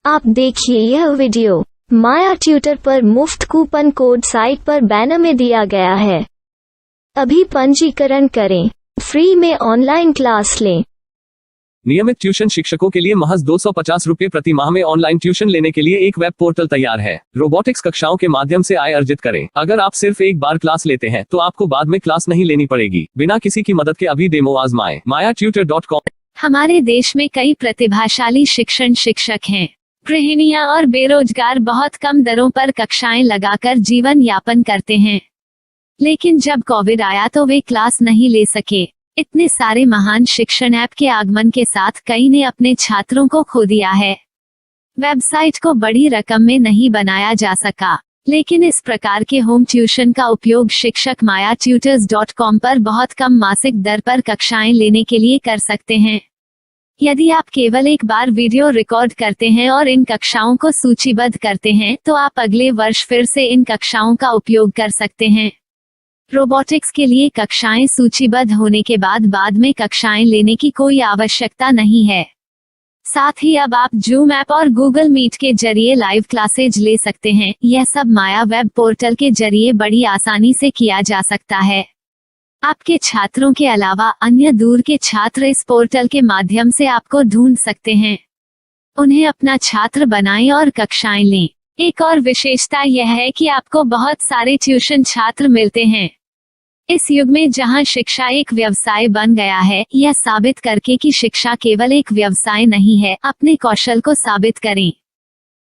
आप देखिए यह वीडियो माया ट्यूटर पर मुफ्त कूपन कोड साइट पर बैनर में दिया गया है। अभी पंजीकरण करें, फ्री में ऑनलाइन क्लास लें। नियमित ट्यूशन शिक्षकों के लिए महज 250 रुपये प्रति माह में ऑनलाइन ट्यूशन लेने के लिए एक वेब पोर्टल तैयार है। रोबोटिक्स कक्षाओं के माध्यम से आय अर्जित करें। अगर आप सिर्फ एक बार क्लास लेते हैं तो आपको बाद में क्लास नहीं लेनी पड़ेगी। बिना किसी की मदद के अभी डेमो आजमाएं। mayatutor.com। हमारे देश में कई प्रतिभाशाली शिक्षक हैं। गृहिणियां और बेरोजगार बहुत कम दरों पर कक्षाएं लगाकर जीवन यापन करते हैं, लेकिन जब कोविड आया तो वे क्लास नहीं ले सके। इतने सारे महान शिक्षण ऐप के आगमन के साथ कई ने अपने छात्रों को खो दिया है। वेबसाइट को बड़ी रकम में नहीं बनाया जा सका, लेकिन इस प्रकार के होम ट्यूशन का उपयोग शिक्षक mayatutors.com पर बहुत कम मासिक दर पर कक्षाएं लेने के लिए कर सकते हैं। यदि आप केवल एक बार वीडियो रिकॉर्ड करते हैं और इन कक्षाओं को सूचीबद्ध करते हैं तो आप अगले वर्ष फिर से इन कक्षाओं का उपयोग कर सकते हैं। रोबोटिक्स के लिए कक्षाएं सूचीबद्ध होने के बाद में कक्षाएं लेने की कोई आवश्यकता नहीं है। साथ ही अब आप जूम ऐप और गूगल मीट के जरिए लाइव क्लासेज ले सकते हैं। यह सब माया वेब पोर्टल के जरिए बड़ी आसानी से किया जा सकता है। आपके छात्रों के अलावा अन्य दूर के छात्र इस पोर्टल के माध्यम से आपको ढूंढ सकते हैं। उन्हें अपना छात्र बनाएं और कक्षाएं लें। एक और विशेषता यह है कि आपको बहुत सारे ट्यूशन छात्र मिलते हैं। इस युग में जहां शिक्षा एक व्यवसाय बन गया है, यह साबित करके कि शिक्षा केवल एक व्यवसाय नहीं है, अपने कौशल को साबित करें,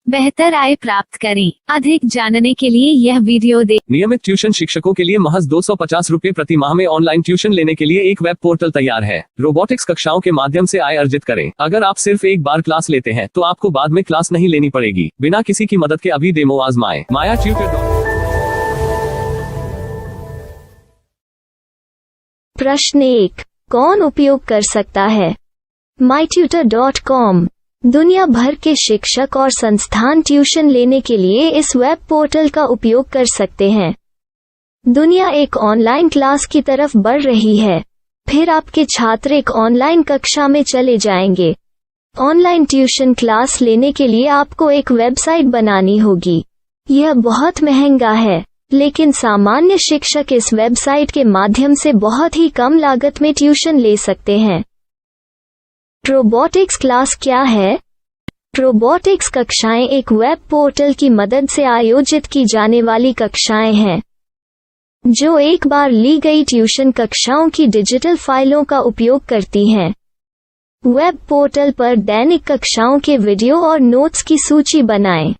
बेहतर आय प्राप्त करें। अधिक जानने के लिए यह वीडियो देखें। नियमित ट्यूशन शिक्षकों के लिए महज 250 रुपये प्रति माह में ऑनलाइन ट्यूशन लेने के लिए एक वेब पोर्टल तैयार है। रोबोटिक्स कक्षाओं के माध्यम से आय अर्जित करें। अगर आप सिर्फ एक बार क्लास लेते हैं तो आपको बाद में क्लास नहीं लेनी पड़ेगी। बिना किसी की मदद के अभी डेमो आजमाएं। mayatutor.com। प्रश्न 1, कौन उपयोग कर सकता है? mytutor.com। दुनिया भर के शिक्षक और संस्थान ट्यूशन लेने के लिए इस वेब पोर्टल का उपयोग कर सकते हैं। दुनिया एक ऑनलाइन क्लास की तरफ बढ़ रही है, फिर आपके छात्र एक ऑनलाइन कक्षा में चले जाएंगे। ऑनलाइन ट्यूशन क्लास लेने के लिए आपको एक वेबसाइट बनानी होगी। यह बहुत महंगा है, लेकिन सामान्य शिक्षक इस वेबसाइट के माध्यम से बहुत ही कम लागत में ट्यूशन ले सकते हैं। रोबोटिक्स क्लास क्या है? रोबोटिक्स कक्षाएं एक वेब पोर्टल की मदद से आयोजित की जाने वाली कक्षाएं हैं, जो एक बार ली गई ट्यूशन कक्षाओं की डिजिटल फाइलों का उपयोग करती हैं। वेब पोर्टल पर दैनिक कक्षाओं के वीडियो और नोट्स की सूची बनाएं।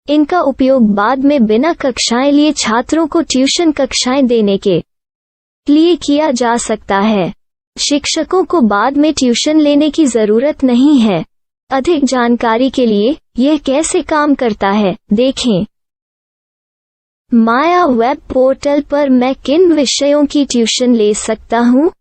इनका उपयोग बाद में बिना कक्षाएं लिए छात्रों को ट्यूशन कक्षाएं देने के लिए किया जा सकता है। शिक्षकों को बाद में ट्यूशन लेने की जरूरत नहीं है। अधिक जानकारी के लिए यह कैसे काम करता है, देखें। माया वेब पोर्टल पर मैं किन विषयों की ट्यूशन ले सकता हूँ?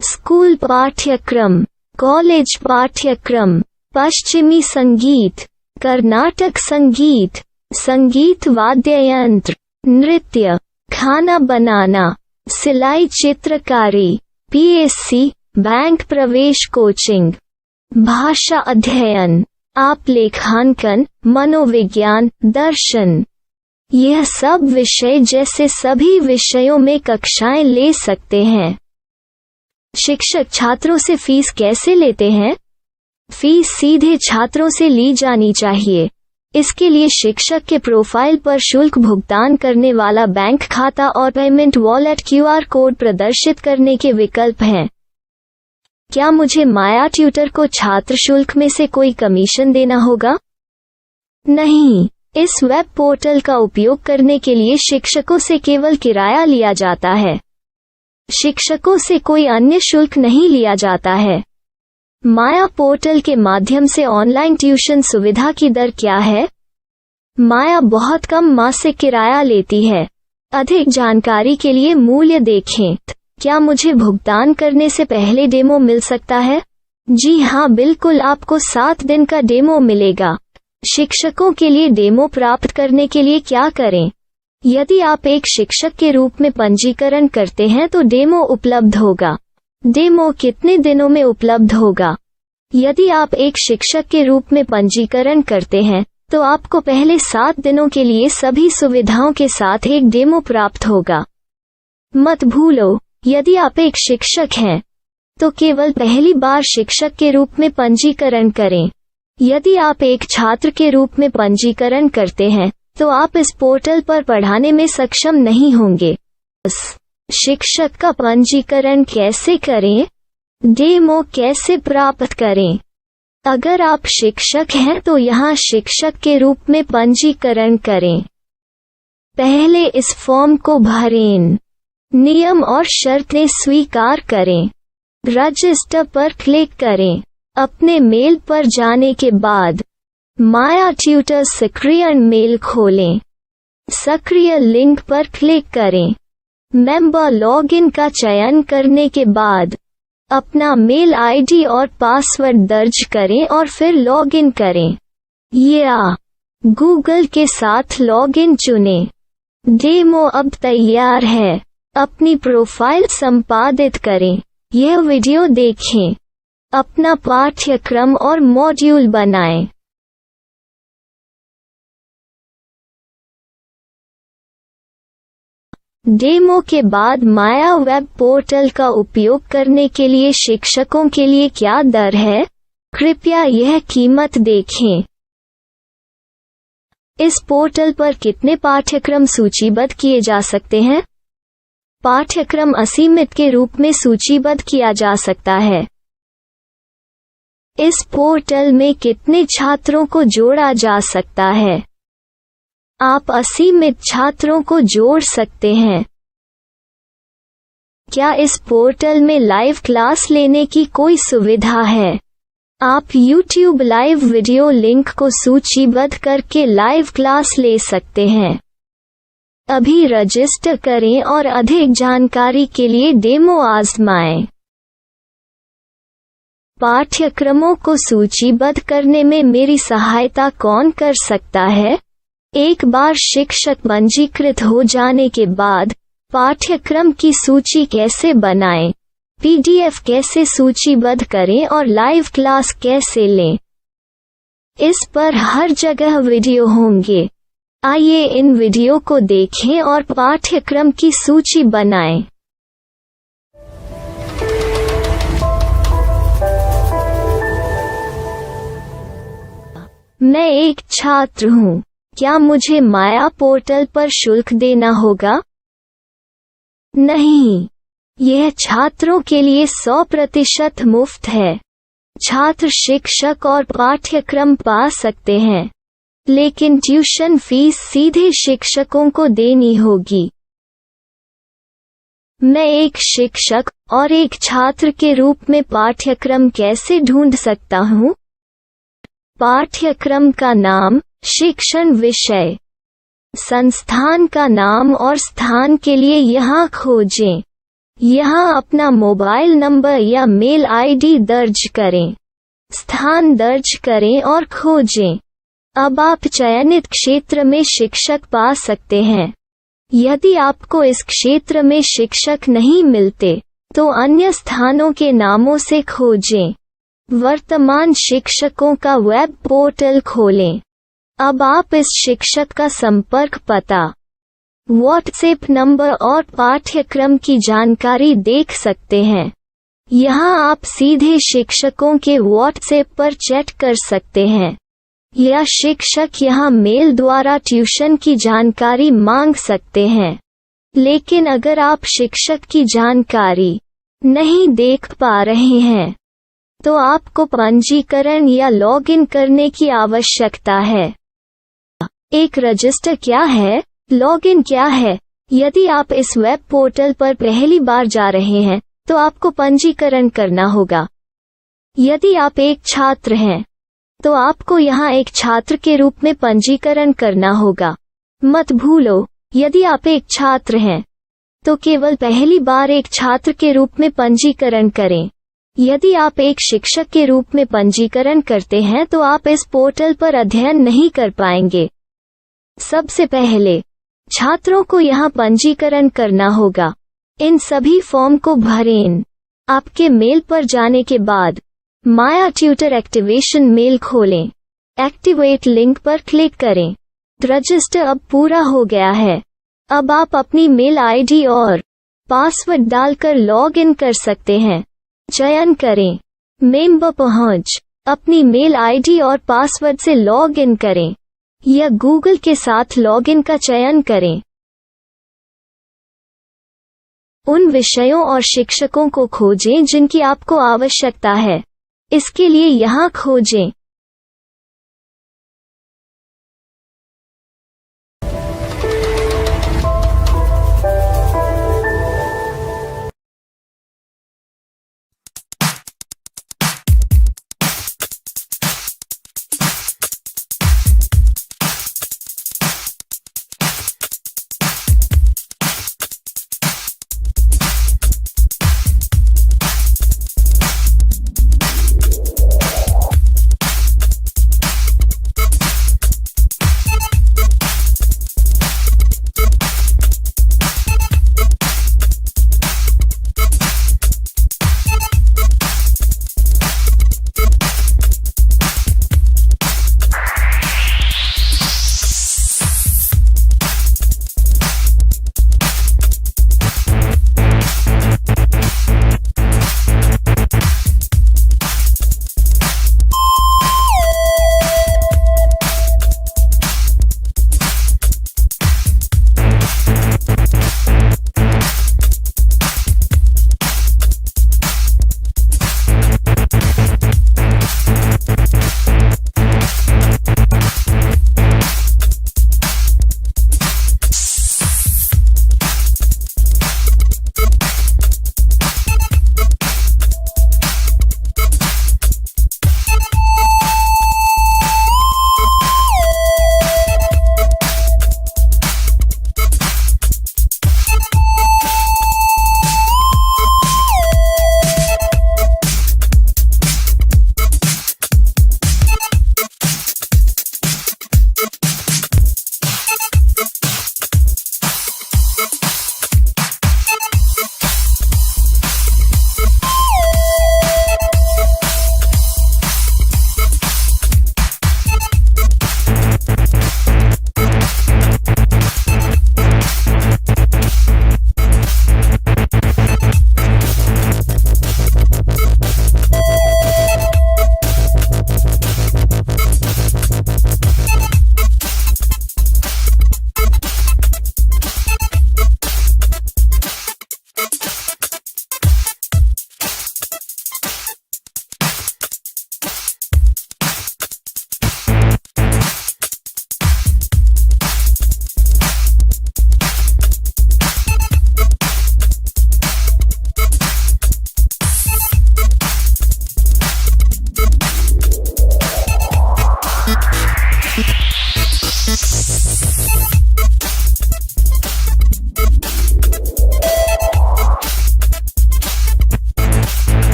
स्कूल पाठ्यक्रम, कॉलेज पाठ्यक्रम, पश्चिमी संगीत, कर्नाटक संगीत, संगीत वाद्य यंत्र, नृत्य, खाना बनाना, सिलाई चित्रकारी, PSC, बैंक प्रवेश कोचिंग, भाषा अध्ययन, आप लेखांकन, मनोविज्ञान, दर्शन। यह सब विषय जैसे सभी विषयों में कक्षाएं ले सकते हैं। शिक्षक छात्रों से फीस कैसे लेते हैं? फीस सीधे छात्रों से ली जानी चाहिए। इसके लिए शिक्षक के प्रोफाइल पर शुल्क भुगतान करने वाला बैंक खाता और पेमेंट वॉलेट QR कोड प्रदर्शित करने के विकल्प हैं। क्या मुझे माया ट्यूटर को छात्र शुल्क में से कोई कमीशन देना होगा? नहीं, इस वेब पोर्टल का उपयोग करने के लिए शिक्षकों से केवल किराया लिया जाता है। शिक्षकों से कोई अन्य शुल्क नहीं लिया जाता है। माया पोर्टल के माध्यम से ऑनलाइन ट्यूशन सुविधा की दर क्या है? माया बहुत कम मासिक किराया लेती है। अधिक जानकारी के लिए मूल्य देखें। क्या मुझे भुगतान करने से पहले डेमो मिल सकता है? जी हाँ, बिल्कुल, आपको 7 दिन का डेमो मिलेगा। शिक्षकों के लिए डेमो प्राप्त करने के लिए क्या करें? यदि आप एक शिक्षक के रूप में पंजीकरण करते हैं तो डेमो उपलब्ध होगा। डेमो कितने दिनों में उपलब्ध होगा? यदि आप एक शिक्षक के रूप में पंजीकरण करते हैं तो आपको पहले 7 दिनों के लिए सभी सुविधाओं के साथ एक डेमो प्राप्त होगा। मत भूलो, यदि आप एक शिक्षक हैं तो केवल पहली बार शिक्षक के रूप में पंजीकरण करें। यदि आप एक छात्र के रूप में पंजीकरण करते हैं तो आप इस पोर्टल पर पढ़ाने में सक्षम नहीं होंगे। शिक्षक का पंजीकरण कैसे करें? डेमो कैसे प्राप्त करें? अगर आप शिक्षक हैं तो यहाँ शिक्षक के रूप में पंजीकरण करें। पहले इस फॉर्म को भरें। नियम और शर्तें स्वीकार करें। रजिस्टर पर क्लिक करें। अपने मेल पर जाने के बाद माया ट्यूटर सक्रिय मेल खोलें। सक्रिय लिंक पर क्लिक करें। मेंबर लॉगिन का चयन करने के बाद अपना मेल आईडी और पासवर्ड दर्ज करें और फिर लॉगिन करें या गूगल के साथ लॉगिन चुनें। डेमो अब तैयार है। अपनी प्रोफाइल संपादित करें। यह वीडियो देखें। अपना पाठ्यक्रम और मॉड्यूल बनाएं। डेमो के बाद माया वेब पोर्टल का उपयोग करने के लिए शिक्षकों के लिए क्या दर है? कृपया यह कीमत देखें। इस पोर्टल पर कितने पाठ्यक्रम सूचीबद्ध किए जा सकते हैं? पाठ्यक्रम असीमित के रूप में सूचीबद्ध किया जा सकता है। इस पोर्टल में कितने छात्रों को जोड़ा जा सकता है? आप असीमित छात्रों को जोड़ सकते हैं। क्या इस पोर्टल में लाइव क्लास लेने की कोई सुविधा है? आप YouTube लाइव वीडियो लिंक को सूचीबद्ध करके लाइव क्लास ले सकते हैं। अभी रजिस्टर करें और अधिक जानकारी के लिए डेमो आजमाएं। पाठ्यक्रमों को सूचीबद्ध करने में मेरी सहायता कौन कर सकता है? एक बार शिक्षक पंजीकृत हो जाने के बाद पाठ्यक्रम की सूची कैसे बनाएं, PDF कैसे सूचीबद्ध करें और लाइव क्लास कैसे लें, इस पर हर जगह वीडियो होंगे। आइए इन वीडियो को देखें और पाठ्यक्रम की सूची बनाएं। मैं एक छात्र हूँ। क्या मुझे माया पोर्टल पर शुल्क देना होगा? नहीं, यह छात्रों के लिए 100% मुफ्त है। छात्र शिक्षक और पाठ्यक्रम पा सकते हैं, लेकिन ट्यूशन फीस सीधे शिक्षकों को देनी होगी। मैं एक शिक्षक और एक छात्र के रूप में पाठ्यक्रम कैसे ढूंढ सकता हूँ? पाठ्यक्रम का नाम, शिक्षण विषय, संस्थान का नाम और स्थान के लिए यहाँ खोजें। यहाँ अपना मोबाइल नंबर या मेल आईडी दर्ज करें। स्थान दर्ज करें और खोजें। अब आप चयनित क्षेत्र में शिक्षक पा सकते हैं। यदि आपको इस क्षेत्र में शिक्षक नहीं मिलते तो अन्य स्थानों के नामों से खोजें। वर्तमान शिक्षकों का वेब पोर्टल खोलें। अब आप इस शिक्षक का संपर्क पता, व्हाट्सएप नंबर और पाठ्यक्रम की जानकारी देख सकते हैं। यहाँ आप सीधे शिक्षकों के व्हाट्सएप पर चैट कर सकते हैं या शिक्षक यहाँ मेल द्वारा ट्यूशन की जानकारी मांग सकते हैं। लेकिन अगर आप शिक्षक की जानकारी नहीं देख पा रहे हैं तो आपको पंजीकरण या लॉगिन करने की आवश्यकता है। एक रजिस्टर क्या है? लॉगिन क्या है? यदि आप इस वेब पोर्टल पर पहली बार जा रहे हैं तो आपको पंजीकरण करना होगा। यदि आप एक छात्र हैं तो आपको यहाँ एक छात्र के रूप में पंजीकरण करना होगा। मत भूलो, यदि आप एक छात्र हैं तो केवल पहली बार एक छात्र के रूप में पंजीकरण करें। यदि आप एक शिक्षक के रूप में पंजीकरण करते हैं तो आप इस पोर्टल पर अध्ययन नहीं कर पाएंगे। सबसे पहले छात्रों को यहाँ पंजीकरण करना होगा। इन सभी फॉर्म को भरें। आपके मेल पर जाने के बाद माया ट्यूटर एक्टिवेशन मेल खोलें। एक्टिवेट लिंक पर क्लिक करें। रजिस्टर अब पूरा हो गया है। अब आप अपनी मेल आईडी और पासवर्ड डालकर लॉग इन कर सकते हैं। चयन करें मेंबर पहुंच। अपनी मेल आईडी और पासवर्ड से लॉग इन करें या गूगल के साथ लॉगिन का चयन करें। उन विषयों और शिक्षकों को खोजें जिनकी आपको आवश्यकता है। इसके लिए यहाँ खोजें।